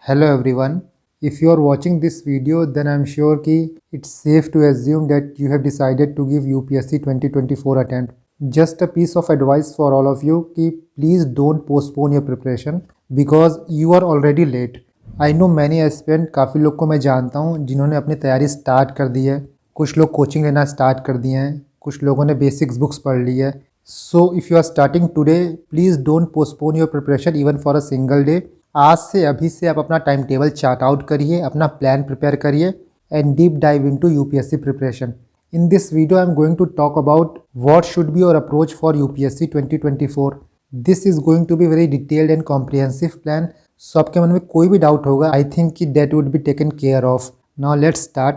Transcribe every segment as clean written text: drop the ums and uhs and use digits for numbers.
Hello everyone. If you are watching this video, then I'm sure कि it's safe to assume that you have decided to give UPSC 2024 attempt. Just a piece of advice for all of you कि please don't postpone your preparation because you are already late. I know many aspirant, काफ़ी लोग को मैं जानता हूँ जिन्होंने अपनी तैयारी स्टार्ट कर दी है, कुछ लोग कोचिंग लेना स्टार्ट कर दिए हैं, कुछ लोगों ने बेसिक्स बुक्स पढ़ ली है. So if you are starting today, please don't postpone your preparation even for a single day. आज से अभी से आप अपना टाइम टेबल चार्ट आउट करिए, अपना प्लान प्रिपेयर करिए and deep dive into UPSC preparation. In this video I am going to talk about what should be your approach for UPSC 2024. This is going to be very detailed and comprehensive plan. So आपके मन में कोई भी doubt होगा, I think कि that would be taken care of. Now let's start.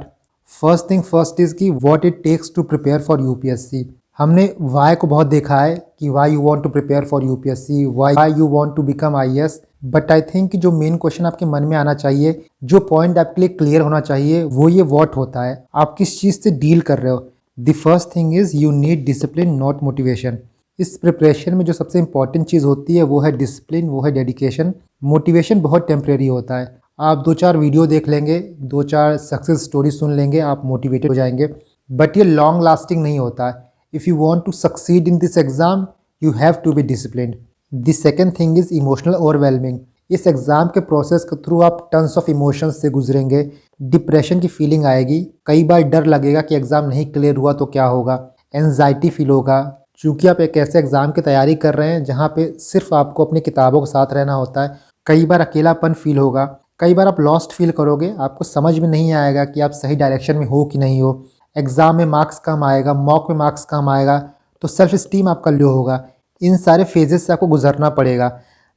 First thing first is कि what it takes to prepare for UPSC. हमने why को बहुत देखा है कि why you want to prepare for UPSC, why you want to become IAS. But I think कि जो main question आपके मन में आना चाहिए, जो पॉइंट आपके लिए क्लियर होना चाहिए, वो ये व्हाट होता है. आप किस चीज़ से डील कर रहे हो. The first thing is you need discipline not motivation. इस प्रिपरेशन में जो सबसे इंपॉर्टेंट चीज़ होती है वो है डिसिप्लिन, वो है डेडिकेशन. मोटिवेशन बहुत टेम्प्रेरी होता है. आप 2-4 वीडियो देख लेंगे, 2-4 सक्सेस स्टोरी सुन लेंगे, आप मोटिवेटेड हो जाएंगे, बट ये लॉन्ग लास्टिंग नहीं होता है. If you want to succeed in this exam, you have to be disciplined. The second thing is emotional overwhelming. इस एग्ज़ाम के प्रोसेस के थ्रू आप टन्स ऑफ इमोशंस से गुजरेंगे. डिप्रेशन की फीलिंग आएगी, कई बार डर लगेगा कि एग्ज़ाम नहीं क्लियर हुआ तो क्या होगा. एनजाइटी फील होगा, क्योंकि आप एक ऐसे एग्ज़ाम की तैयारी कर रहे हैं जहाँ पे सिर्फ आपको अपनी किताबों के साथ रहना होता है. कई बार अकेलापन फील होगा, कई बार आप लॉस्ट फील करोगे, आपको समझ में नहीं आएगा कि आप सही डायरेक्शन में हो कि नहीं हो. एग्ज़ाम में मार्क्स कम आएगा, मॉक में मार्क्स कम आएगा, तो सेल्फ स्टीम आपका लो होगा. इन सारे फेजेस से आपको गुजरना पड़ेगा.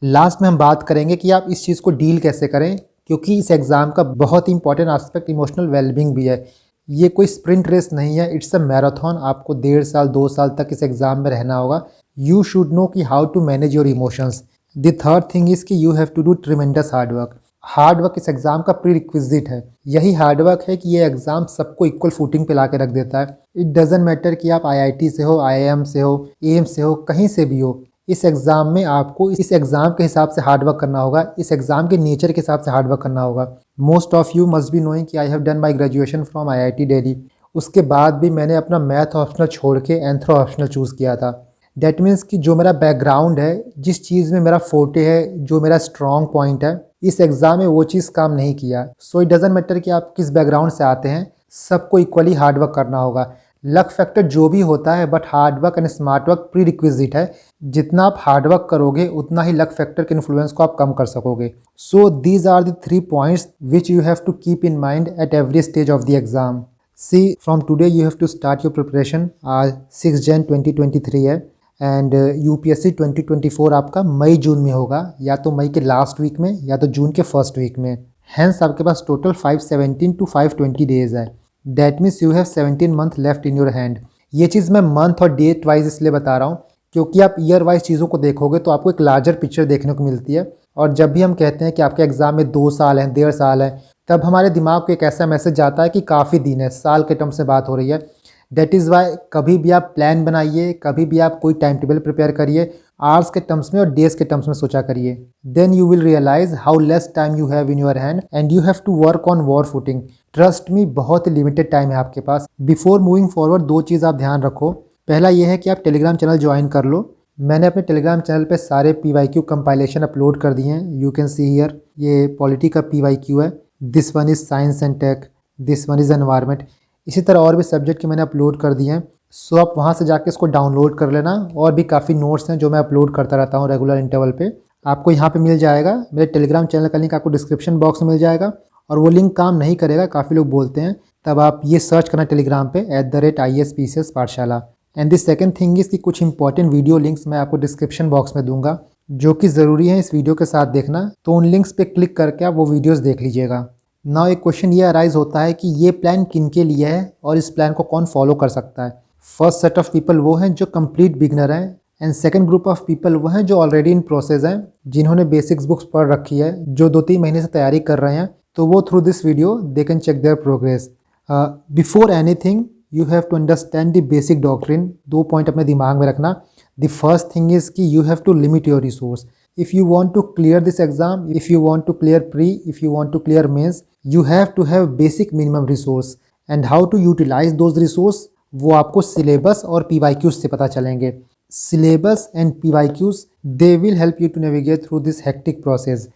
लास्ट में हम बात करेंगे कि आप इस चीज़ को डील कैसे करें, क्योंकि इस एग्ज़ाम का बहुत ही इंपॉर्टेंट एस्पेक्ट इमोशनल वेलबींग भी है. ये कोई स्प्रिंट रेस नहीं है, इट्स अ मैराथन. आपको 1.5 साल 2 साल तक इस एग्ज़ाम में रहना होगा. यू शुड नो कि how to manage your emotions. The third thing is कि you have to do tremendous hard work. Hard work इस एग्ज़ाम का प्री रिक्विजिट है. यही हार्ड वर्क है कि ये एग्ज़ाम सबको इक्वल फुटिंग पे ला के रख देता है. इट डज़ंट मैटर कि आप आईआईटी से हो, आईआईएम से हो, एम्स से हो, कहीं से भी हो. इस एग्ज़ाम में आपको इस एग्ज़ाम के हिसाब से हार्ड वर्क करना होगा, इस एग्ज़ाम के नेचर के हिसाब से हार्ड वर्क करना होगा. Most of you must be knowing कि I have done my graduation from IIT Delhi. उसके बाद भी मैंने अपना मैथ ऑप्शनल छोड़ के एंथ्रो ऑप्शनल चूज़ किया था. डैट मीन्स कि जो मेरा बैकग्राउंड है, जिस चीज़ में मेरा फोर्टे है, जो मेरा स्ट्रॉन्ग पॉइंट है, इस एग्ज़ाम में वो चीज़ काम नहीं किया. सो इट डज़ंट मैटर कि आप किस बैकग्राउंड से आते हैं, सबको इक्वली हार्ड वर्क करना होगा. लक फैक्टर जो भी होता है, but hard work and smart work prerequisite है. जितना आप हार्ड वर्क करोगे उतना ही लक फैक्टर के इन्फ्लुएंस को आप कम कर सकोगे. So these are the 3 points which you have to keep in mind at every stage of the exam. See from today you have to start your preparation. आज 6 जन 2023 है एंड यूपीएससी 2024 आपका मई जून में होगा, या तो मई के लास्ट वीक में या तो जून के फर्स्ट वीक में. हैंस आपके पास टोटल 517 to 520 डेज है. That means you have 17 month left in your hand. ये चीज़ मैं मंथ और डेट वाइज इसलिए बता रहा हूँ क्योंकि आप ईयर वाइज चीज़ों को देखोगे तो आपको एक लार्जर पिक्चर देखने को मिलती है. और जब भी हम कहते हैं कि आपके एग्ज़ाम में 2 साल हैं, 1.5 साल है, तब हमारे दिमाग को एक ऐसा मैसेज जाता है कि काफ़ी दिन है, साल के टर्म से बात हो रही है. दैट इज़ वाई कभी भी आप प्लान बनाइए, कभी भी आप कोई टाइम टेबल प्रिपेयर करिए, आवर्स के टर्म्स में और डेज के टर्म्स में सोचा करिए. Then you will realise how less time you have in your hand and you have to work on war footing. Trust me, बहुत ही लिमिटेड टाइम है आपके पास. बिफोर मूविंग फॉरवर्ड 2 चीज़ आप ध्यान रखो. पहला ये है कि आप टेलीग्राम चैनल ज्वाइन कर लो. मैंने अपने टेलीग्राम चैनल पे सारे PYQ कंपाइलेशन अपलोड कर दिए हैं. यू कैन सी हियर, ये पॉलिटी का PYQ है, this one is science and tech, this one is environment. इसी तरह और भी सब्जेक्ट के मैंने अपलोड कर दिए हैं. सो आप वहाँ से जाके इसको डाउनलोड कर लेना. और भी काफ़ी नोट्स हैं जो मैं अपलोड करता रहता हूँ रेगुलर इंटरवल पे. आपको यहाँ पे मिल जाएगा. मेरे टेलीग्राम चैनल का लिंक आपको डिस्क्रिप्शन बॉक्स में मिल जाएगा. और वो लिंक काम नहीं करेगा, काफ़ी लोग बोलते हैं, तब आप ये सर्च करना टेलीग्राम पे @IAS पाठशाला. And this second thing is कि कुछ इंपॉर्टेंट वीडियो लिंक्स मैं आपको डिस्क्रिप्शन बॉक्स में दूंगा जो कि ज़रूरी है इस वीडियो के साथ देखना. तो उन लिंक्स पे क्लिक करके आप वो वीडियोज़ देख लीजिएगा. नाउ एक क्वेश्चन ये अराइज होता है कि ये प्लान किन के लिए है और इस प्लान को कौन फॉलो कर सकता है. फर्स्ट सेट ऑफ पीपल वो हैं जो कंप्लीट बिगनर हैं, and second group of people वो हैं जो ऑलरेडी इन प्रोसेस हैं, जिन्होंने बेसिक्स बुक्स पढ़ रखी है, जो 2-3 महीने से तैयारी कर रहे हैं. तो वो through this video they can check their progress. Before anything you have to understand the basic doctrine. 2 point अपने दिमाग में रखना. द फर्स्ट थिंग इज़ कि you have to limit your resource. If you want to clear this exam, if you want to clear pre, if you want to clear mains, you have to have basic minimum resource. And how to utilize those resource, वो आपको syllabus और PYQs से पता चलेंगे. Syllabus and PYQs, they will help you to navigate through this hectic process.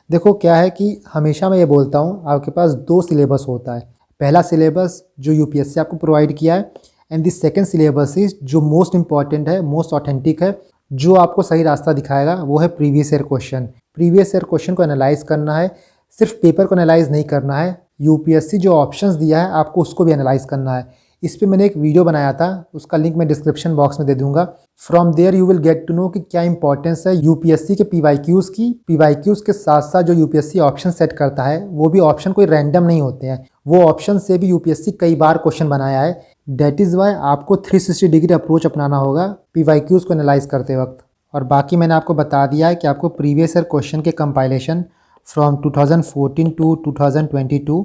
देखो क्या है कि हमेशा मैं ये बोलता हूँ, आपके पास दो सिलेबस होता है. पहला सिलेबस जो यूपीएससी आपको प्रोवाइड किया है, and the second syllabus is जो मोस्ट इंपॉर्टेंट है, मोस्ट ऑथेंटिक है, जो आपको सही रास्ता दिखाएगा, वो है previous year question. Previous year question को एनालाइज करना है, सिर्फ पेपर को एनालाइज नहीं करना है. यूपीएससी जो ऑप्शंस दिया है आपको उसको भी एनालाइज करना है. इस पे मैंने एक वीडियो बनाया था, उसका लिंक मैं डिस्क्रिप्शन बॉक्स में दे दूंगा. From there you will get to know कि क्या इंपॉर्टेंस है यूपीएससी के पीवाईक्यूज़ की. पीवाईक्यूज़ के साथ साथ जो यूपीएससी ऑप्शन सेट करता है, वो भी ऑप्शन कोई रैंडम नहीं होते हैं, वो ऑप्शन से भी यूपीएससी कई बार क्वेश्चन बनाया है. दैट इज़ वाई आपको 360 डिग्री अप्रोच अपनाना होगा पीवाईक्यूज़ को एनालाइज करते वक्त. और बाकी मैंने आपको बता दिया है कि आपको प्रीवियस ईयर क्वेश्चन के कंपाइलेशन फ्रॉम 2014 टू 2022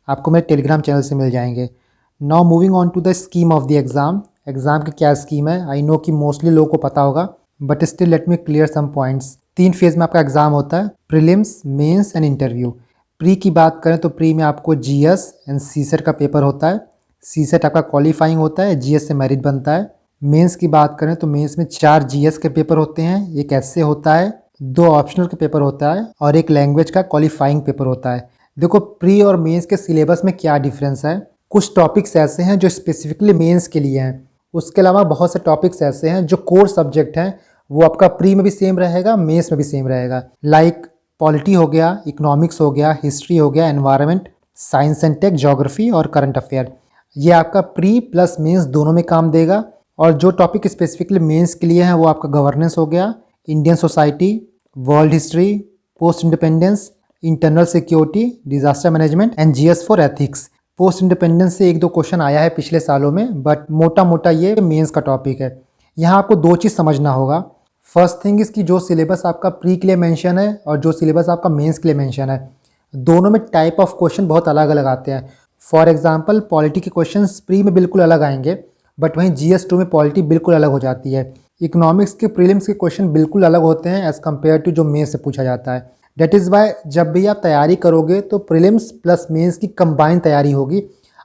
आपको मेरे टेलीग्राम चैनल से मिल जाएंगे. Now moving on to the scheme of the exam. Exam की क्या स्कीम है, आई नो कि मोस्टली लोगों को पता होगा, but still let me clear some points. 3 phase में आपका एग्ज़ाम होता है, prelims, mains and interview. Pre की बात करें तो प्री में आपको जीएस एंड सीसेट का पेपर होता है. सीसेट आपका क्वालिफाइंग होता है, जीएस से मेरिट बनता है. मेंस की बात करें तो मेंस में 4 जीएस के पेपर होते हैं, एक ऐसे होता है, 2 ऑप्शनल के पेपर होता है और एक लैंग्वेज का क्वालिफाइंग पेपर होता है. देखो प्री और मेंस के सिलेबस में क्या डिफरेंस है. कुछ टॉपिक्स ऐसे हैं जो स्पेसिफिकली मेंस के लिए हैं, उसके अलावा बहुत से टॉपिक्स ऐसे हैं जो कोर सब्जेक्ट हैं, वो आपका प्री में भी सेम रहेगा, मेंस में भी सेम रहेगा. लाइक पॉलिटी हो गया, इकोनॉमिक्स हो गया, हिस्ट्री हो गया, environment, science and tech, geography और करंट अफेयर. ये आपका प्री प्लस मेंस दोनों में काम देगा. और जो टॉपिक स्पेसिफिकली मेंस के लिए हैं वो आपका गवर्नेंस हो गया, Indian society, world history, post independence, internal security, disaster management and GS for ethics. Post independence से 1-2 क्वेश्चन आया है पिछले सालों में, बट मोटा मोटा ये मेंस का टॉपिक है. यहाँ आपको 2 चीज़ समझना होगा. फर्स्ट थिंग इस कि जो सिलेबस आपका प्री के लिए मेंशन है और जो सिलेबस आपका मेंस के लिए मेंशन है, दोनों में टाइप ऑफ क्वेश्चन बहुत अलग अलग आते हैं. फॉर एग्जांपल पॉलिटी के क्वेश्चन प्री में बिल्कुल अलग आएंगे, बट वहीं GS2 में पॉलिटी बिल्कुल अलग हो जाती है. इकोनॉमिक्स के प्रीलिम्स के क्वेश्चन बिल्कुल अलग होते हैं एज़ कम्पेयर टू जो मेंस से पूछा जाता है. डेट इज़ वाई जब भी आप तैयारी करोगे तो प्रीलिम्स प्लस मेंस की कंबाइंड तैयारी होगी.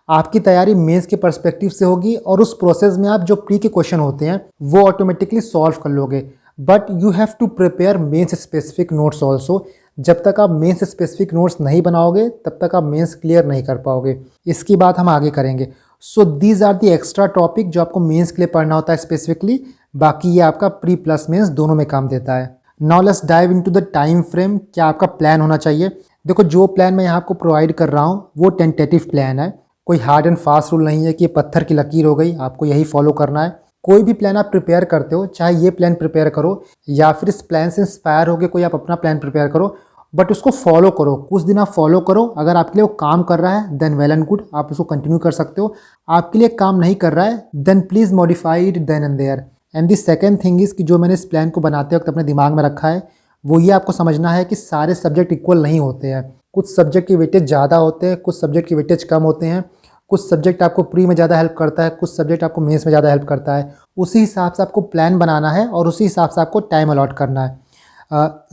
आपकी तैयारी मेंस के पर्सपेक्टिव से होगी और उस प्रोसेस में आप जो प्री के क्वेश्चन होते हैं वो ऑटोमेटिकली सॉल्व कर लोगे. But you have to prepare mains specific notes also. जब तक आप मेंस स्पेसिफिक नोट्स नहीं बनाओगे तब तक आप मेंस क्लियर नहीं कर पाओगे. इसकी बात हम आगे करेंगे. So these are the extra topic जो आपको मेंस के लिए पढ़ना होता है स्पेसिफिकली. बाकी ये आपका प्री प्लस मेंस दोनों में काम देता है. Now let's dive into the time frame. क्या आपका प्लान होना चाहिए. देखो जो प्लान मैं यहाँ आपको प्रोवाइड कर रहा हूँ वो टेंटेटिव प्लान है. कोई हार्ड एंड फास्ट रूल नहीं है कि ये पत्थर की लकीर हो गई, आपको यही फॉलो करना है. कोई भी प्लान आप प्रिपेयर करते हो, चाहे ये प्लान प्रिपेयर करो या फिर इस प्लान से इंस्पायर होकर कोई आप अपना प्लान प्रिपेयर करो, बट उसको फॉलो करो. कुछ दिन आप फॉलो करो, अगर आपके लिए वो काम कर रहा है देन वेल एंड गुड, आप उसको कंटिन्यू कर सकते हो. आपके लिए काम नहीं कर रहा है then please modify it then and there. And the second thing is कि जो मैंने इस प्लान को बनाते वक्त अपने दिमाग में रखा है वो ये आपको समझना है कि सारे सब्जेक्ट इक्वल नहीं होते हैं. कुछ सब्जेक्ट की वेटेज ज़्यादा होते हैं, कुछ सब्जेक्ट की वेटेज कम होते हैं. कुछ सब्जेक्ट आपको प्री में ज़्यादा हेल्प करता है, कुछ सब्जेक्ट आपको मेंस में ज़्यादा हेल्प करता है. उसी हिसाब से आपको प्लान बनाना है और उसी हिसाब से आपको टाइम अलॉट करना है.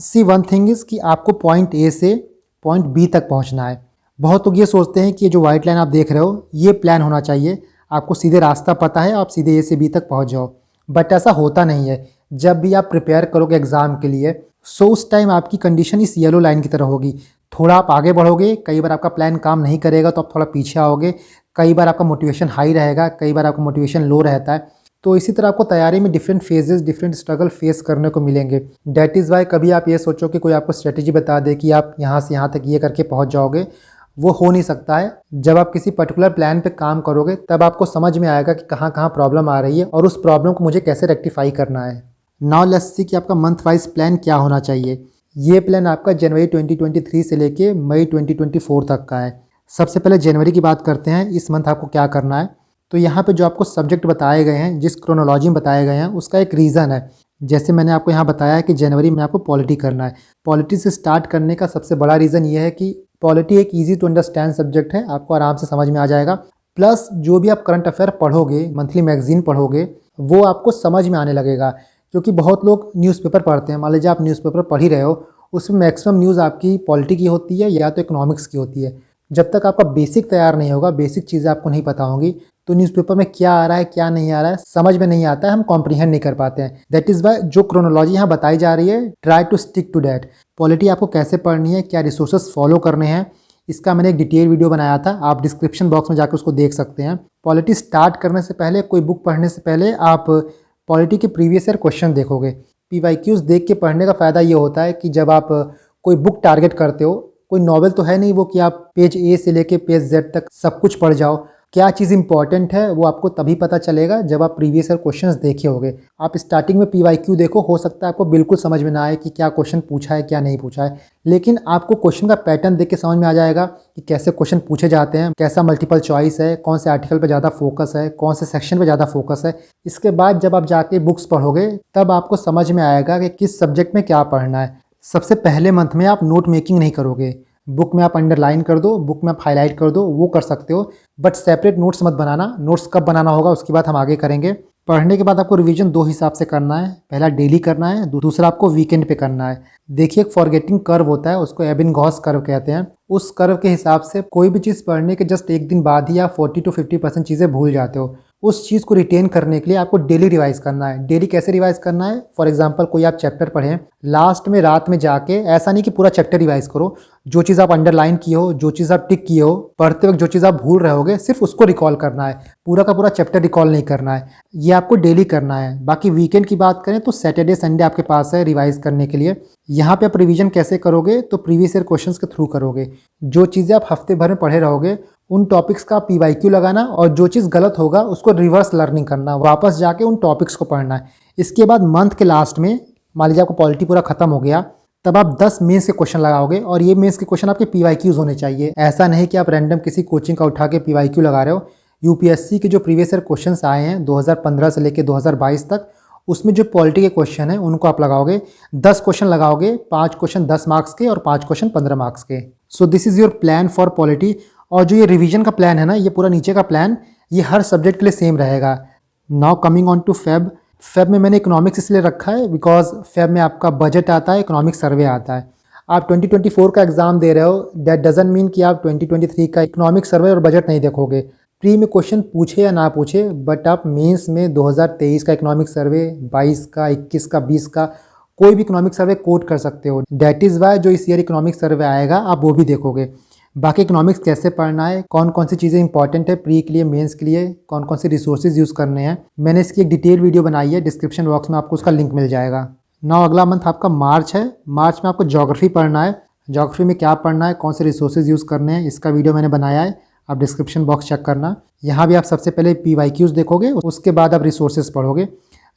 सी वन थिंग इज़ कि आपको पॉइंट ए से पॉइंट बी तक पहुंचना है. बहुत लोग ये सोचते हैं कि ये जो वाइट लाइन आप देख रहे हो ये प्लान होना चाहिए, आपको सीधे रास्ता पता है, आप सीधे ए से बी तक पहुंच जाओ. बट ऐसा होता नहीं है. जब भी आप प्रिपेयर करोगे एग्ज़ाम के लिए, सो उस टाइम आपकी कंडीशन इस येलो लाइन की तरह होगी. थोड़ा आप आगे बढ़ोगे, कई बार आपका प्लान काम नहीं करेगा तो आप थोड़ा पीछे आओगे. कई बार आपका मोटिवेशन हाई रहेगा, कई बार आपका मोटिवेशन लो रहता है. तो इसी तरह आपको तैयारी में different phases, different struggle face करने को मिलेंगे. डेट इज़ वाई कभी आप ये सोचो कि कोई आपको स्ट्रेटेजी बता दे कि आप यहाँ से यहाँ तक ये करके पहुँच जाओगे, वो हो नहीं सकता है. जब आप किसी पर्टिकुलर प्लान पे काम करोगे तब आपको समझ में आएगा कि कहाँ कहाँ प्रॉब्लम आ रही है और उस प्रॉब्लम को मुझे कैसे रेक्टिफाई करना है. नाउ लेट्स सी कि आपका मंथ वाइज प्लान क्या होना चाहिए. ये प्लान आपका जनवरी 2023 से लेके मई 2024 तक का है. सबसे पहले जनवरी की बात करते हैं. इस मंथ आपको क्या करना है. तो यहाँ पे जो आपको सब्जेक्ट बताए गए हैं, जिस क्रोनोलॉजी में बताए गए हैं, उसका एक रीज़न है. जैसे मैंने आपको यहाँ बताया है कि जनवरी में आपको पॉलिटी करना है. पॉलिटी से स्टार्ट करने का सबसे बड़ा रीज़न ये है कि पॉलिटी एक ईजी टू अंडरस्टैंड सब्जेक्ट है, आपको आराम से समझ में आ जाएगा. प्लस जो भी आप करंट अफेयर पढ़ोगे, मंथली मैगजीन पढ़ोगे, वो आपको समझ में आने लगेगा क्योंकि बहुत लोग न्यूज़पेपर पढ़ते हैं। मान लीजिए आप न्यूज़पेपर पढ़ ही रहे हो, उसमें मैक्सिमम न्यूज़ आपकी पॉलिटी की होती है या तो इकोनॉमिक्स की होती है। जब तक आपका बेसिक तैयार नहीं होगा, बेसिक चीज़ें आपको नहीं पता होंगी, तो न्यूज़पेपर में क्या आ रहा है क्या नहीं आ रहा है समझ में नहीं आता है, हम कॉम्प्रीहेंड नहीं कर पाते हैं। दैट इज़ वाई जो क्रोनोलॉजी यहाँ बताई जा रही है, try to stick to that. Polity आपको कैसे पढ़नी है, क्या रिसोर्सेज फॉलो करने हैं, इसका मैंने एक डिटेल वीडियो बनाया था, आप डिस्क्रिप्शन बॉक्स में जाकर उसको देख सकते हैं। पॉलिटी स्टार्ट करने से पहले, कोई बुक पढ़ने से पहले आप पॉलिटी के प्रीवियस ईयर क्वेश्चन देखोगे। पीवाईक्यूज देख के पढ़ने का फ़ायदा ये होता है कि जब आप कोई बुक टारगेट करते हो, कोई नॉवल तो है नहीं वो कि आप पेज ए से लेके पेज जेड तक सब कुछ पढ़ जाओ। क्या चीज़ इंपॉर्टेंट है वो आपको तभी पता चलेगा जब आप प्रीवियस ईयर क्वेश्चंस देखे होगे। आप स्टार्टिंग में पीवाईक्यू देखो, हो सकता है आपको बिल्कुल समझ में ना आए कि क्या क्वेश्चन पूछा है क्या नहीं पूछा है, लेकिन आपको क्वेश्चन का पैटर्न देख के समझ में आ जाएगा कि कैसे क्वेश्चन पूछे जाते हैं, कैसा मल्टीपल चॉइस है, कौन से आर्टिकल पर ज़्यादा फोकस है, कौन से सेक्शन पर ज़्यादा फोकस है। इसके बाद जब आप जाके बुक्स पढ़ोगे तब आपको समझ में आएगा कि किस सब्जेक्ट में क्या पढ़ना है। सबसे पहले मंथ में आप नोट मेकिंग नहीं करोगे, बुक में आप अंडरलाइन कर दो, बुक में आप हाईलाइट कर दो, वो कर सकते हो, बट सेपरेट नोट्स मत बनाना। नोट्स कब बनाना होगा उसकी बात हम आगे करेंगे। पढ़ने के बाद आपको रिवीजन दो हिसाब से करना है, पहला डेली करना है, दूसरा आपको वीकेंड पे करना है। देखिए एक फॉरगेटिंग कर्व होता है, उसको एबिंगहॉस कर्व कहते हैं। उस कर्व के हिसाब से कोई भी चीज़ पढ़ने के जस्ट एक दिन बाद ही आप 40 to 50% चीज़ें भूल जाते हो। उस चीज़ को रिटेन करने के लिए आपको डेली रिवाइज करना है। डेली कैसे रिवाइज करना है? फॉर एग्जांपल कोई आप चैप्टर पढ़ें, लास्ट में रात में जाके, ऐसा नहीं कि पूरा चैप्टर रिवाइज करो, जो चीज़ आप अंडरलाइन किए हो, जो चीज़ आप टिक किए हो, पढ़ते वक्त जो चीज़ आप भूल रहे होगे सिर्फ उसको रिकॉल करना है, पूरा का पूरा चैप्टर रिकॉल नहीं करना है। ये आपको डेली करना है। बाकी वीकेंड की बात करें तो सैटरडे संडे आपके पास है रिवाइज करने के लिए। यहाँ पे आप रिवीजन कैसे करोगे? तो प्रीवियस ईयर क्वेश्चंस के थ्रू करोगे। जो चीज़ें आप हफ्ते भर में पढ़े रहोगे उन टॉपिक्स का पीवाईक्यू लगाना, और जो चीज़ गलत होगा उसको रिवर्स लर्निंग करना, वापस जाके उन टॉपिक्स को पढ़ना है। इसके बाद मंथ के लास्ट में, मान लीजिए आपको पॉलिटी पूरा खत्म हो गया, तब आप 10 मेंस के क्वेश्चन लगाओगे, और ये मेंस के क्वेश्चन आपके पीवाईक्यूज होने चाहिए। ऐसा नहीं कि आप रैंडम किसी कोचिंग का उठा के पीवाईक्यू लगा रहे हो। यूपीएससी के जो प्रीवियस ईयर क्वेश्चंस आए हैं 2015 से लेकर 2022 तक, उसमें जो पॉलिटी के क्वेश्चन हैं उनको आप लगाओगे। 10 क्वेश्चन लगाओगे, 5 क्वेश्चन 10 मार्क्स के और 5 क्वेश्चन 15 मार्क्स के। So this is your plan for polity. और जो ये रिवीजन का प्लान है ना, ये पूरा नीचे का प्लान, ये हर सब्जेक्ट के लिए सेम रहेगा। Now coming on to Feb. Feb में मैंने इकोनॉमिक्स इसलिए रखा है बिकॉज फेब में आपका बजट आता है, इकोनॉमिक सर्वे आता है। आप 2024 का एग्जाम दे रहे हो, दैट डजंट मीन कि आप 2023 का इकोनॉमिक सर्वे और बजट नहीं देखोगे। प्री में क्वेश्चन पूछे या ना पूछे, बट आप मेंस में 2023 का इकोनॉमिक सर्वे, 22 का, 21 का, 20 का कोई भी इकोनॉमिक सर्वे कोट कर सकते हो। दैट इज़ वाई जो इस ईयर इकोनॉमिक सर्वे आएगा आप वो भी देखोगे। बाकी इकोनॉमिक्स कैसे पढ़ना है, कौन कौन सी चीज़ें इंपॉर्टेंट है प्री के लिए, मेंस के लिए, कौन कौन से रिसोर्सेज यूज़ करने हैं, मैंने इसकी एक डिटेल वीडियो बनाई है, डिस्क्रिप्शन बॉक्स में आपको उसका लिंक मिल जाएगा। नाउ अगला मंथ आपका मार्च है। मार्च में आपको ज्योग्राफी पढ़ना है। ज्योग्राफी में क्या पढ़ना है, कौन से रिसोर्सेज यूज़ करने हैं, इसका वीडियो मैंने बनाया है, आप डिस्क्रिप्शन बॉक्स चेक करना। यहाँ भी आप सबसे पहले पीवाईक्यूज देखोगे, उसके बाद आप रिसोर्सेज पढ़ोगे।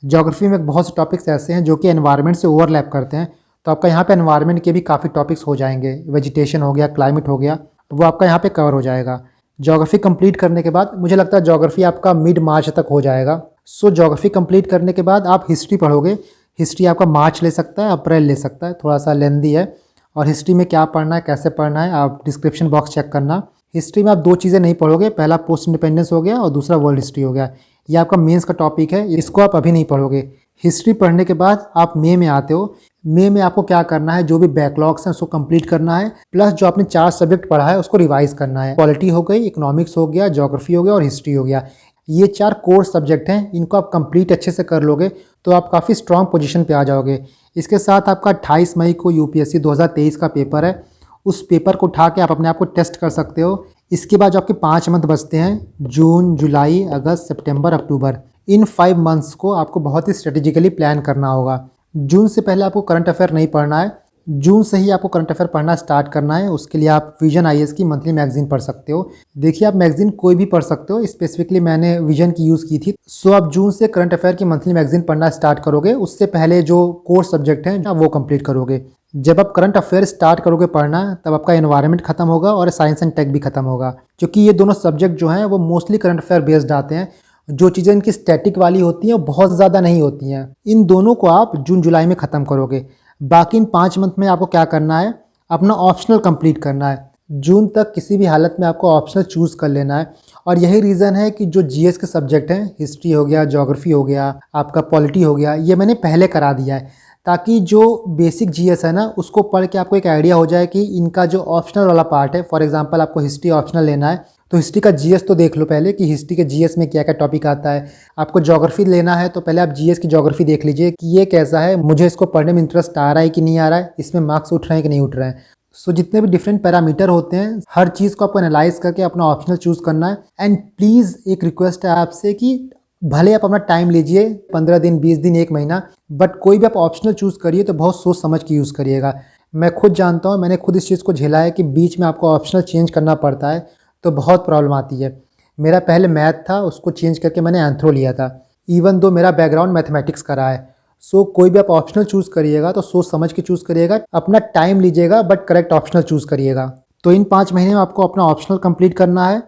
ज्योग्राफी में बहुत से टॉपिक्स ऐसे हैं जो कि एनवायरनमेंट से ओवरलैप करते हैं, तो आपका यहाँ पे एनवायरनमेंट के भी काफ़ी टॉपिक्स हो जाएंगे। वेजिटेशन हो गया, क्लाइमेट हो गया, वो आपका यहाँ पे कवर हो जाएगा। ज्योग्राफी कंप्लीट करने के बाद मुझे लगता है ज्योग्राफी आपका मिड मार्च तक हो जाएगा। सो ज्योग्राफी कंप्लीट करने के बाद आप हिस्ट्री पढ़ोगे। हिस्ट्री आपका मार्च ले सकता है, अप्रैल ले सकता है, थोड़ा सा लेंदी है। और हिस्ट्री में क्या पढ़ना है, कैसे पढ़ना है, आप डिस्क्रिप्शन बॉक्स चेक करना। हिस्ट्री में आप दो चीज़ें नहीं पढ़ोगे, पहला पोस्ट इंडिपेंडेंस हो गया और दूसरा वर्ल्ड हिस्ट्री हो गया। ये आपका मेंस का टॉपिक है, इसको आप अभी नहीं पढ़ोगे। हिस्ट्री पढ़ने के बाद आप मई में आते हो। मई में आपको क्या करना है, जो भी बैकलॉग्स हैं उसको कंप्लीट करना है, प्लस जो आपने 4 सब्जेक्ट पढ़ा है उसको रिवाइज करना है। पॉलिटी हो गई, इकोनॉमिक्स हो गया, ज्योग्राफी हो गया और हिस्ट्री हो गया। ये 4 कोर सब्जेक्ट हैं, इनको आप कंप्लीट अच्छे से कर लोगे तो आप काफ़ी स्ट्रॉन्ग पोजीशन पे आ जाओगे। इसके साथ आपका 28 मई को यूपीएससी 2023 का पेपर है, उस पेपर को उठा के आप अपने आप को टेस्ट कर सकते हो। इसके बाद जो आपके 5 मंथ बचते हैं, जून, जुलाई, अगस्त, सितंबर, अक्टूबर, इन 5 मंथ्स को आपको बहुत ही स्ट्रेटेजिकली प्लान करना होगा। जून से पहले आपको करंट अफेयर नहीं पढ़ना है, जून से ही आपको करंट अफेयर पढ़ना स्टार्ट करना है। उसके लिए आप विजन आईएएस की मंथली मैगजीन पढ़ सकते हो। देखिए आप मैगजीन कोई भी पढ़ सकते हो, स्पेसिफिकली मैंने विजन की यूज़ की थी। सो आप जून से करंट अफेयर की मंथली मैगजीन पढ़ना स्टार्ट करोगे। उससे पहले जो कोर सब्जेक्ट हैं आप वो कंप्लीट करोगे। जब आप करंट अफेयर स्टार्ट करोगे पढ़ना, तब आपका एनवायरनमेंट खत्म होगा और साइंस एंड टेक भी खत्म होगा, क्योंकि ये दोनों सब्जेक्ट जो हैं वो मोस्टली करंट अफेयर बेस्ड आते हैं। जो चीज़ें इनकी स्टैटिक वाली होती हैं वो बहुत ज़्यादा नहीं होती हैं। इन दोनों को आप जून जुलाई में ख़त्म करोगे। बाकी इन 5 मंथ में आपको क्या करना है, अपना ऑप्शनल कंप्लीट करना है। जून तक किसी भी हालत में आपको ऑप्शनल चूज़ कर लेना है। और यही रीज़न है कि जो जीएस के सब्जेक्ट हैं, हिस्ट्री हो गया, ज्योग्राफी हो गया, आपका पॉलिटी हो गया, ये मैंने पहले करा दिया है, ताकि जो बेसिक जीएस है ना उसको पढ़ के आपको एक आइडिया हो जाए कि इनका जो ऑप्शनल वाला पार्ट है, फॉर एग्जांपल आपको हिस्ट्री ऑप्शनल लेना है तो हिस्ट्री का जीएस तो देख लो पहले कि हिस्ट्री के जीएस में क्या क्या टॉपिक आता है। आपको ज्योग्राफी लेना है तो पहले आप जीएस की ज्योग्राफी देख लीजिए कि ये कैसा है, मुझे इसको पढ़ने में इंटरेस्ट आ रहा है कि नहीं आ रहा है, इसमें मार्क्स उठ रहे हैं कि नहीं उठ रहे हैं। सो जितने भी डिफरेंट पैरामीटर होते हैं, हर चीज़ को आपको एनालाइज करके अपना ऑप्शनल चूज़ करना है। एंड प्लीज़ एक रिक्वेस्ट है आपसे कि भले आप अपना टाइम लीजिए, 15 दिन, 20 दिन, 1 महीना, बट कोई भी आप ऑप्शनल चूज़ करिए तो बहुत सोच समझ के यूज़ करिएगा। मैं खुद जानता हूँ, मैंने खुद इस चीज़ को झेला है कि बीच में आपको ऑप्शनल चेंज करना पड़ता है तो बहुत प्रॉब्लम आती है। मेरा पहले मैथ था, उसको चेंज करके मैंने एंथ्रो लिया था, इवन दो मेरा बैकग्राउंड मैथमेटिक्स का रहा है। सो कोई भी आप ऑप्शनल चूज़ करिएगा तो सोच समझ के चूज़ करिएगा, अपना टाइम लीजिएगा, बट करेक्ट ऑप्शनल चूज़ करिएगा। तो इन 5 महीने में आपको अपना ऑप्शनल कंप्लीट करना है।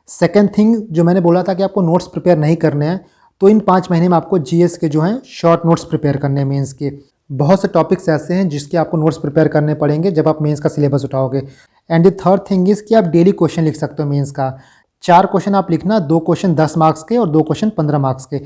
सेकेंड थिंग जो मैंने बोला था कि आपको नोट्स प्रिपेयर नहीं करने हैं, तो इन 5 महीने में आपको जीएस के जो हैं शॉर्ट नोट्स प्रिपेयर करने हैं। मेंस के बहुत से टॉपिक्स ऐसे हैं जिसके आपको नोट्स प्रिपेयर करने पड़ेंगे जब आप मेंस का सिलेबस उठाओगे। And the third thing is कि आप डेली क्वेश्चन लिख सकते हो मेंस का। 4 क्वेश्चन आप लिखना, 2 क्वेश्चन 10 मार्क्स के और 2 क्वेश्चन 15 मार्क्स के।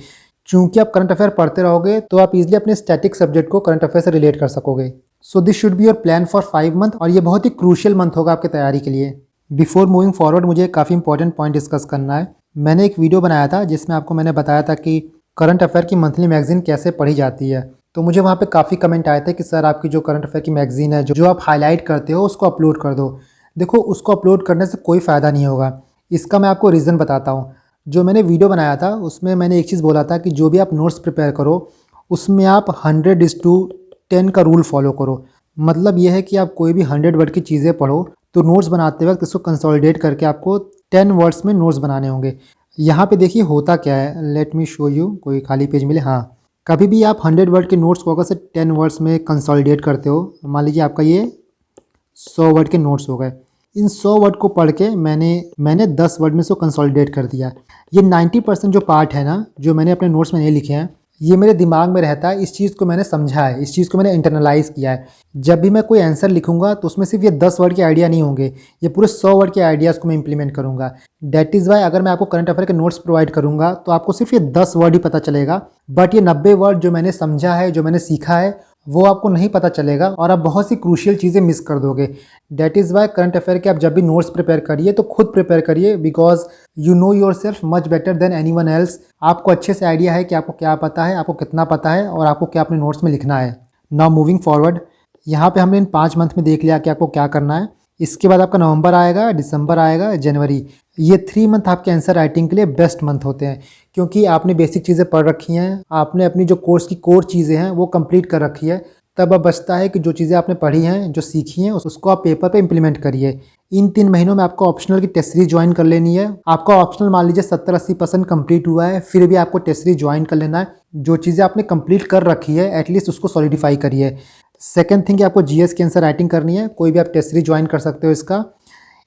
चूंकि आप करंट अफेयर पढ़ते रहोगे तो आप इजीली अपने स्टैटिक सब्जेक्ट को करंट अफेयर से रिलेट कर सकोगे। So this should be your plan for 5 month, और ये बहुत ही क्रूशियल मंथ होगा आपकी तैयारी के लिए। बिफोर मूविंग फॉरवर्ड मुझे काफ़ी इंपॉर्टेंट पॉइंट डिस्कस करना है। मैंने एक वीडियो बनाया था जिसमें आपको मैंने बताया था कि करंट अफेयर की मंथली मैगजीन कैसे पढ़ी जाती है। तो मुझे वहाँ पे काफ़ी कमेंट आए थे कि सर आपकी जो करंट अफेयर की मैगजीन है, जो आप हाईलाइट करते हो उसको अपलोड कर दो। देखो, उसको अपलोड करने से कोई फ़ायदा नहीं होगा। इसका मैं आपको रीज़न बताता हूँ। जो मैंने वीडियो बनाया था उसमें मैंने एक चीज़ बोला था कि जो भी आप नोट्स प्रिपेयर करो उसमें आप 100:10 का रूल फॉलो करो। मतलब यह है कि आप कोई भी 100 वर्ड की चीज़ें पढ़ो तो नोट्स बनाते वक्त इसको कंसोलिडेट करके आपको 10 वर्ड्स में नोट्स बनाने होंगे। यहाँ पे देखिए होता क्या है, लेट मी शो यू, कोई खाली पेज मिले। हाँ, कभी भी आप 100 वर्ड के नोट्स को अगर से 10 वर्ड्स में कंसोलिडेट करते हो, मान लीजिए आपका ये 100 वर्ड के नोट्स हो गए, इन 100 वर्ड को पढ़ के मैंने 10 वर्ड में से कंसोलिडेट कर दिया। ये 90% जो पार्ट है ना, जो मैंने अपने नोट्स में नहीं लिखे हैं, ये मेरे दिमाग में रहता है। इस चीज़ को मैंने समझा है, इस चीज़ को मैंने इंटरनलाइज़ किया है। जब भी मैं कोई आंसर लिखूंगा तो उसमें सिर्फ ये 10 वर्ड के आइडिया नहीं होंगे, ये पूरे 100 वर्ड के आइडियाज़ को मैं इंप्लीमेंट करूंगा। डेट इज़ वाई अगर मैं आपको करंट अफेयर के नोट्स प्रोवाइड करूंगा तो आपको सिर्फ ये 10 वर्ड ही पता चलेगा, बट ये 90 वर्ड जो मैंने समझा है, जो मैंने सीखा है, वो आपको नहीं पता चलेगा और आप बहुत सी क्रूशियल चीज़ें मिस कर दोगे। That is why current affair के आप जब भी नोट्स प्रिपेयर करिए तो खुद प्रिपेयर करिए, because you know your self much better than any one else. आपको अच्छे से आइडिया है कि आपको क्या पता है, आपको कितना पता है और आपको क्या अपने नोट्स में लिखना है। नाउ मूविंग फॉरवर्ड, यहाँ पे हमने इन 5 मंथ में देख लिया कि आपको क्या करना है। इसके बाद आपका नवंबर आएगा, दिसंबर आएगा, जनवरी। ये 3 मंथ आपके आंसर राइटिंग के लिए बेस्ट मंथ होते हैं, क्योंकि आपने बेसिक चीज़ें पढ़ रखी हैं, आपने अपनी जो कोर्स की कोर चीज़ें हैं वो कंप्लीट कर रखी है। तब अब बचता है कि जो चीज़ें आपने पढ़ी हैं, जो सीखी हैं, उसको आप पेपर पे इम्प्लीमेंट करिए। इन 3 महीनों में आपको ऑप्शनल की टेस्ट सीरीज ज्वाइन कर लेनी है। आपका ऑप्शनल मान लीजिए 70-80% कंप्लीट हुआ है, फिर भी आपको टेस्ट सीरीज ज्वाइन कर लेना है। जो चीज़ें आपने कंप्लीट कर रखी है एटलीस्ट उसको सॉलिडिफाई करिए। सेकंड थिंग, आपको जीएस की आंसर राइटिंग करनी है, कोई भी आप टेस्ट सीरीज ज्वाइन कर सकते हो इसका।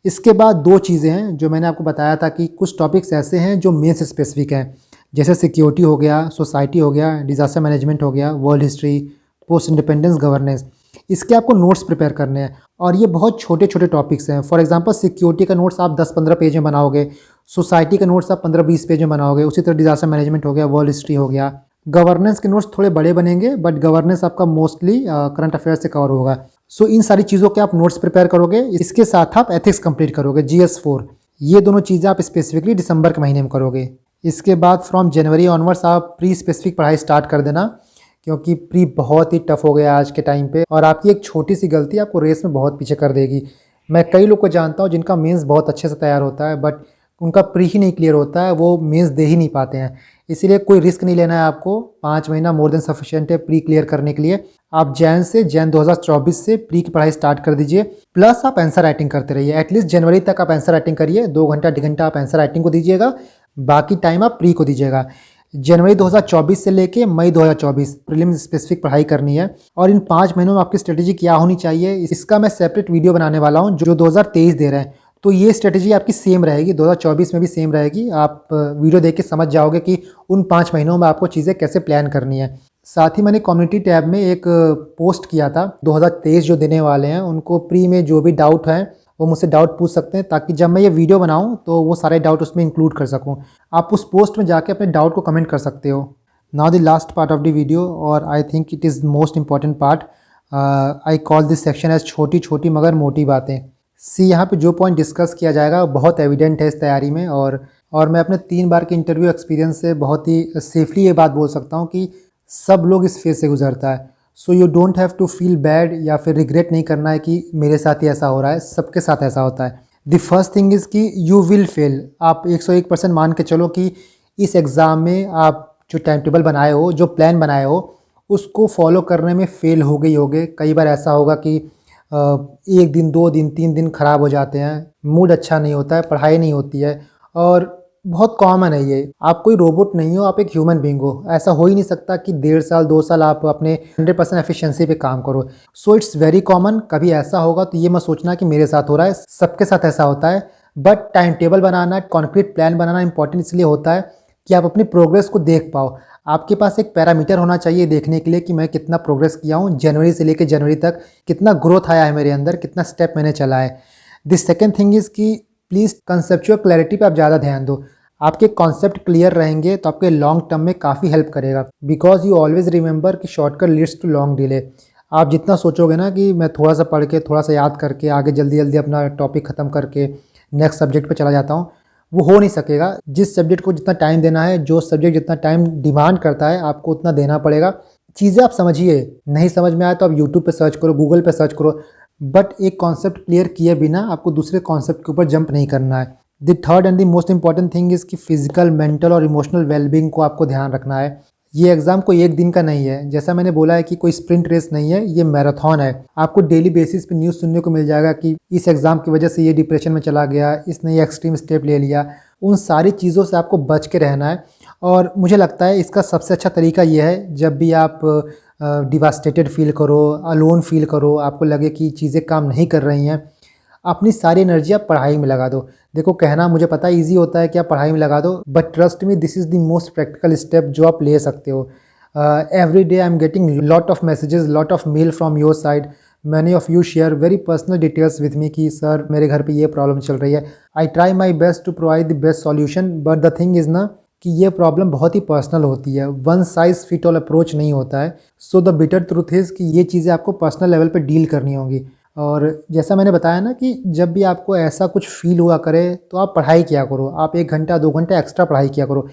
इसके बाद 2 चीज़ें हैं जो मैंने आपको बताया था कि कुछ टॉपिक्स ऐसे हैं जो मेंस स्पेसिफिक हैं, जैसे सिक्योरिटी हो गया, सोसाइटी हो गया, डिज़ास्टर मैनेजमेंट हो गया, world history, post independence governance. इसके आपको नोट्स प्रिपेयर करने हैं और ये बहुत छोटे छोटे टॉपिक्स हैं। फॉर एग्जांपल सिक्योरिटी का नोट्स आप 10-15 पेज में बनाओगे, सोसाइटी का नोट्स आप 15-20 पेज में बनाओगे, उसी तरह डिज़ास्टर मैनेजमेंट हो गया, वर्ल्ड हिस्ट्री हो गया। गवर्नेंस के नोट्स थोड़े बड़े बनेंगे, बट गवर्नेंस आपका मोस्टली करंट अफेयर से कवर होगा। सो इन सारी चीज़ों के आप नोट्स प्रिपेयर करोगे। इसके साथ आप एथिक्स कंप्लीट करोगे, GS4। ये दोनों चीज़ें आप स्पेसिफिकली दिसंबर के महीने में करोगे। इसके बाद फ्रॉम जनवरी ऑनवर्ड्स आप प्री स्पेसिफिक पढ़ाई स्टार्ट कर देना, क्योंकि प्री बहुत ही टफ हो गया आज के टाइम पे, और आपकी एक छोटी सी गलती आपको रेस में बहुत पीछे कर देगी। मैं कई लोग को जानता हूँ जिनका मेंस बहुत अच्छे से तैयार होता है, बट उनका प्री ही नहीं क्लियर होता है, वो मेंस दे ही नहीं पाते हैं। इसीलिए कोई रिस्क नहीं लेना है आपको। 5 महीना मोर देन सफिशिएंट है प्री क्लियर करने के लिए। आप जैन 2024 से प्री की पढ़ाई स्टार्ट कर दीजिए, प्लस आप आंसर राइटिंग करते रहिए। एटलीस्ट जनवरी तक आप आंसर राइटिंग करिए, 2 घंटा 2.5 घंटा आप आंसर राइटिंग को दीजिएगा, बाकी टाइम आप प्री को दीजिएगा। जनवरी 2024 से लेके मई 2024 प्रीलिम्स स्पेसिफिक पढ़ाई करनी है। और इन 5 महीनों में आपकी स्ट्रेटेजी क्या होनी चाहिए, इसका मैं सेपरेट वीडियो बनाने वाला हूँ जो 2023 दे रहे हैं। तो ये स्ट्रेटेजी आपकी सेम रहेगी, 2024 में भी सेम रहेगी। आप वीडियो देख के समझ जाओगे कि उन 5 महीनों में आपको चीज़ें कैसे प्लान करनी है। साथ ही मैंने कम्युनिटी टैब में एक पोस्ट किया था, 2023 जो देने वाले हैं उनको प्री में जो भी डाउट हैं वो मुझसे डाउट पूछ सकते हैं, ताकि जब मैं ये वीडियो बनाऊँ तो वो सारे डाउट उसमें इंक्लूड कर सकूँ। आप उस पोस्ट में जाके अपने डाउट को कमेंट कर सकते हो। Now the last part of the video, और I think it is most important part. I call this section as छोटी छोटी मगर मोटी बातें। सी, यहाँ पे जो पॉइंट डिस्कस किया जाएगा बहुत एविडेंट है इस तैयारी में, और मैं अपने 3 बार के इंटरव्यू एक्सपीरियंस से बहुत ही सेफली ये बात बोल सकता हूँ कि सब लोग इस फेज से गुजरता है। So you don't have to feel bad या फिर रिग्रेट नहीं करना है कि मेरे साथ ही ऐसा हो रहा है, सबके साथ ऐसा होता है। द फर्स्ट थिंग इज़ कि यू विल फेल। आप 101% मान के चलो कि इस एग्ज़ाम में आप जो टाइम टेबल बनाए हो, जो प्लान बनाए हो, उसको फॉलो करने में फ़ेल हो गई होगे। कई बार ऐसा होगा कि 1 दिन, 2 दिन, 3 दिन ख़राब हो जाते हैं, मूड अच्छा नहीं होता है, पढ़ाई नहीं होती है, और बहुत कॉमन है ये। आप कोई रोबोट नहीं हो, आप एक ह्यूमन बीइंग हो। ऐसा हो ही नहीं सकता कि 1.5 साल 2 साल आप अपने 100% एफिशिएंसी पे काम करो। So it's very common. कभी ऐसा होगा तो ये मत सोचना कि मेरे साथ हो रहा है, सबके साथ ऐसा होता है। But time table banana, concrete plan banana important इसलिए होता है कि आप अपनी प्रोग्रेस को देख पाओ। आपके पास एक पैरामीटर होना चाहिए देखने के लिए कि मैं कितना प्रोग्रेस किया हूँ, जनवरी से लेकर जनवरी तक कितना ग्रोथ आया है मेरे अंदर, कितना स्टेप मैंने चला है। दिस सेकेंड थिंग इज़ कि प्लीज़ कंसेप्चुअल क्लैरिटी पे आप ज़्यादा ध्यान दो। आपके कॉन्सेप्ट क्लियर रहेंगे तो आपके लॉन्ग टर्म में काफ़ी हेल्प करेगा, बिकॉज यू ऑलवेज रिमेंबर कि shortcut leads to long delay. आप जितना सोचोगे ना कि मैं थोड़ा सा पढ़ के, थोड़ा सा याद करके, आगे जल्दी जल्दी अपना टॉपिक ख़त्म करके नेक्स्ट सब्जेक्ट पे चला जाता हूँ, वो हो नहीं सकेगा। जिस सब्जेक्ट को जितना टाइम देना है, जो सब्जेक्ट जितना टाइम डिमांड करता है, आपको उतना देना पड़ेगा। चीज़ें आप समझिए, नहीं समझ में आए तो आप यूट्यूब पे सर्च करो, गूगल पे सर्च करो, बट एक कॉन्सेप्ट क्लियर किए बिना आपको दूसरे कॉन्सेप्ट के ऊपर जंप नहीं करना है। The third and the most important thing is कि फिजिकल, मेंटल और इमोशनल वेलबींग को आपको ध्यान रखना है। ये एग्ज़ाम कोई एक दिन का नहीं है, जैसा मैंने बोला है कि कोई स्प्रिंट रेस नहीं है, ये मैराथन है। आपको डेली बेसिस पे न्यूज़ सुनने को मिल जाएगा कि इस एग्ज़ाम की वजह से ये डिप्रेशन में चला गया, इसने ये एक्सट्रीम स्टेप ले लिया। उन सारी चीज़ों से आपको बच के रहना है। और मुझे लगता है इसका सबसे अच्छा तरीका ये है, जब भी आप डिवास्टेटेड फील करो, अलोन फील करो, आपको लगे कि चीज़ें काम नहीं कर रही हैं, अपनी सारी एनर्जी आप पढ़ाई में लगा दो। देखो, कहना मुझे पता है ईजी होता है कि आप पढ़ाई में लगा दो, but trust me, this is the most practical step जो आप ले सकते हो। Every day I am getting lot of messages, lot of male from your side. Many of you share very personal details with me कि sir मेरे घर पे ये प्रॉब्लम चल रही है। I try my best to provide the best solution, but the thing is ना कि ये प्रॉब्लम बहुत ही पर्सनल होती है, one size fit all approach नहीं होता है। So the bitter truth is कि ये चीज़ें आपको पर्सनल लेवल पे डील करनी होंगी। और जैसा मैंने बताया ना कि जब भी आपको ऐसा कुछ फील हुआ करे तो आप पढ़ाई किया करो, आप 1 घंटा 2 घंटा एक्स्ट्रा पढ़ाई किया करो।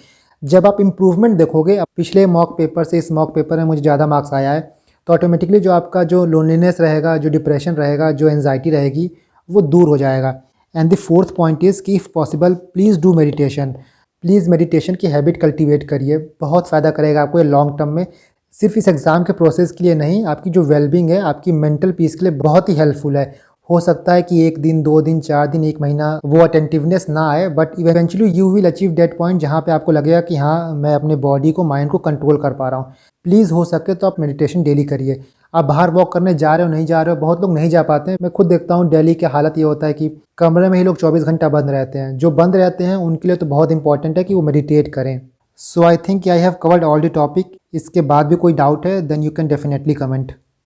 जब आप इम्प्रूवमेंट देखोगे, अब पिछले मॉक पेपर से इस मॉक पेपर में मुझे ज़्यादा मार्क्स आया है, तो ऑटोमेटिकली जो आपका जो लोनलीनेस रहेगा, जो डिप्रेशन रहेगा, जो एंजाइटी रहेगी, वो दूर हो जाएगा। And the fourth point is कि if possible please do meditation. Please meditation की हैबिट कल्टीवेट करिए, बहुत फ़ायदा करेगा आपको ये लॉन्ग टर्म में। सिर्फ इस एग्ज़ाम के प्रोसेस के लिए नहीं, आपकी जो वेलबींग है, आपकी मेंटल पीस के लिए बहुत ही हेल्पफुल है। हो सकता है कि 1 दिन, 2 दिन, 4 दिन, 1 महीना वो अटेंटिवनेस ना आए, but eventually you will achieve that point जहाँ पे आपको लगेगा कि हाँ, मैं अपने बॉडी को, माइंड को कंट्रोल कर पा रहा हूँ। प्लीज़ हो सके तो आप मेडिटेशन डेली करिए। आप बाहर वॉक करने जा रहे हो, नहीं जा रहे हो, बहुत लोग नहीं जा पाते हैं। मैं खुद देखता हूँ दिल्ली की हालत ये होता है कि कमरे में ही लोग 24 घंटा बंद रहते हैं। जो बंद रहते हैं उनके लिए तो बहुत इंपॉर्टेंट है कि वो मेडिटेट करें। So I think I have covered all the topic. इसके बाद भी कोई डाउट है then you can definitely comment.